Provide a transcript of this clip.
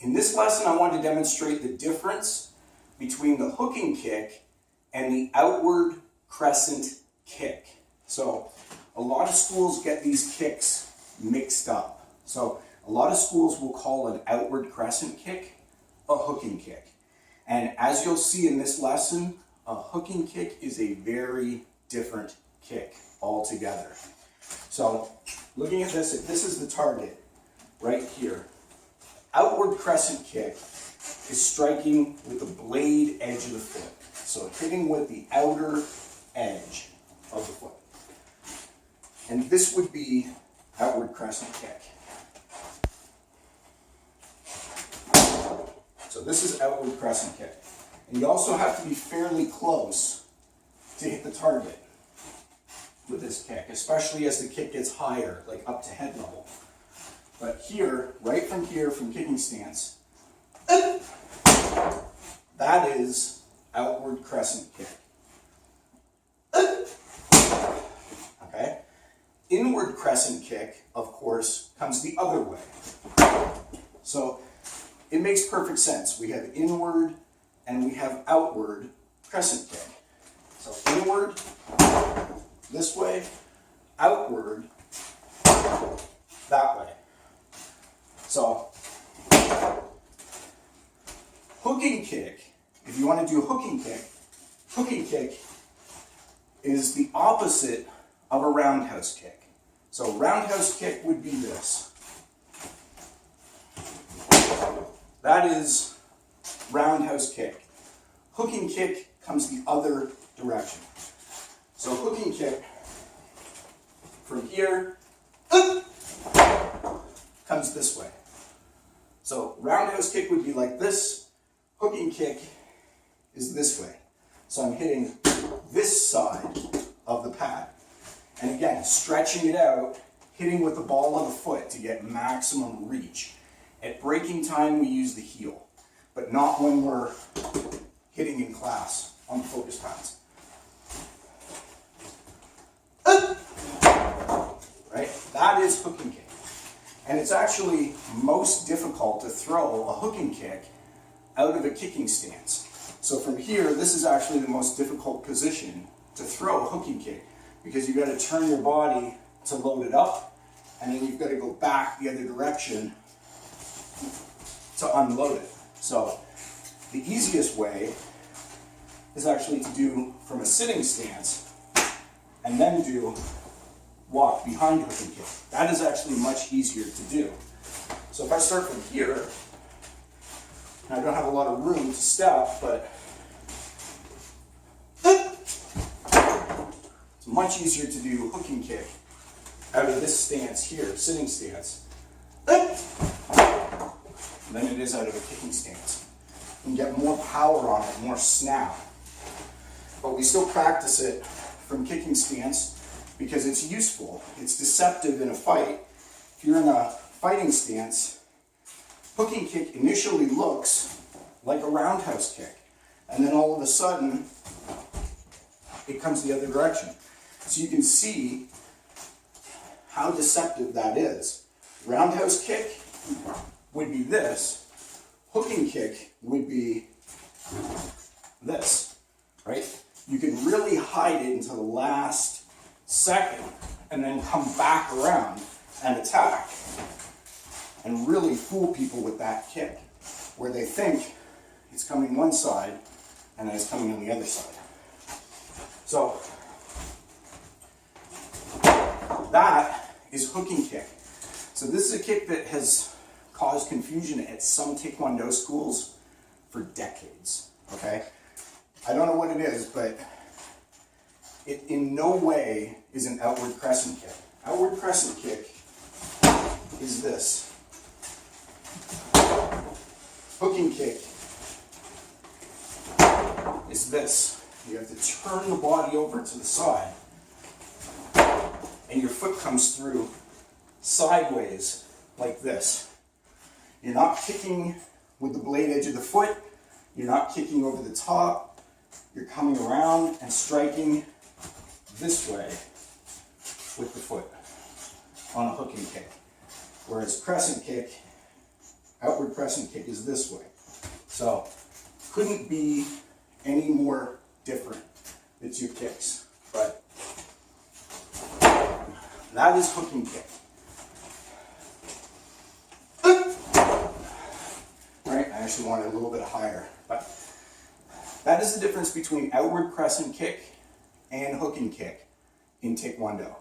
In this lesson, I want to demonstrate the difference between the hooking kick and the outward crescent kick. So a lot of schools get these kicks mixed up. So a lot of schools will call an outward crescent kick a hooking kick. And as you'll see in this lesson, a hooking kick is a very different kick altogether. So looking at this, if this is the target right here, outward crescent kick is striking with the blade edge of the foot. So hitting with the outer edge of the foot. And this would be outward crescent kick. So this is outward crescent kick. And you also have to be fairly close to hit the target with this kick, especially as the kick gets higher, like up to head level. But here, right from here, from kicking stance, that is outward crescent kick. Okay? Inward crescent kick, of course, comes the other way. So it makes perfect sense. We have inward and we have outward crescent kick. So inward, this way, outward, that way. So hooking kick, if you want to do hooking kick is the opposite of a roundhouse kick. So roundhouse kick would be this. That is roundhouse kick. Hooking kick comes the other direction. So hooking kick from here comes this way. So roundhouse kick would be like this. Hooking kick is this way. So I'm hitting this side of the pad. And again, stretching it out, hitting with the ball of the foot to get maximum reach. At breaking time, we use the heel, but not when we're hitting in class on the focus pads. Right? That is hooking kick. And it's actually most difficult to throw a hooking kick out of a kicking stance. So from here, this is actually the most difficult position to throw a hooking kick because you've got to turn your body to load it up, and then you've got to go back the other direction to unload it. So the easiest way is actually to do from a sitting stance and then do walk behind hooking kick. That is actually much easier to do. So if I start from here, I don't have a lot of room to step, but it's much easier to do hooking kick out of this stance here, sitting stance, than it is out of a kicking stance. You can get more power on it, more snap. But we still practice it from kicking stance because it's useful. It's deceptive in a fight. If you're in a fighting stance, hooking kick initially looks like a roundhouse kick. And then all of a sudden, it comes the other direction. So you can see how deceptive that is. Roundhouse kick would be this. Hooking kick would be this, right? You can really hide it until the last second and then come back around and attack and really fool people with that kick where they think it's coming one side and then it's coming on the other side. So that is hooking kick. So this is a kick that has caused confusion at some Taekwondo schools for decades, okay? I don't know what it is, but it in no way is an outward crescent kick. Outward crescent kick is this. Hooking kick is this. You have to turn the body over to the side, and your foot comes through sideways like this. You're not kicking with the blade edge of the foot. You're not kicking over the top. You're coming around and striking this way with the foot on a hooking kick. Whereas crescent kick outward crescent kick is this way. So, couldn't be any more different, the two kicks. But that is hooking kick. Right, I actually want it a little bit higher. But that is the difference between outward crescent kick and hooking kick in Taekwondo.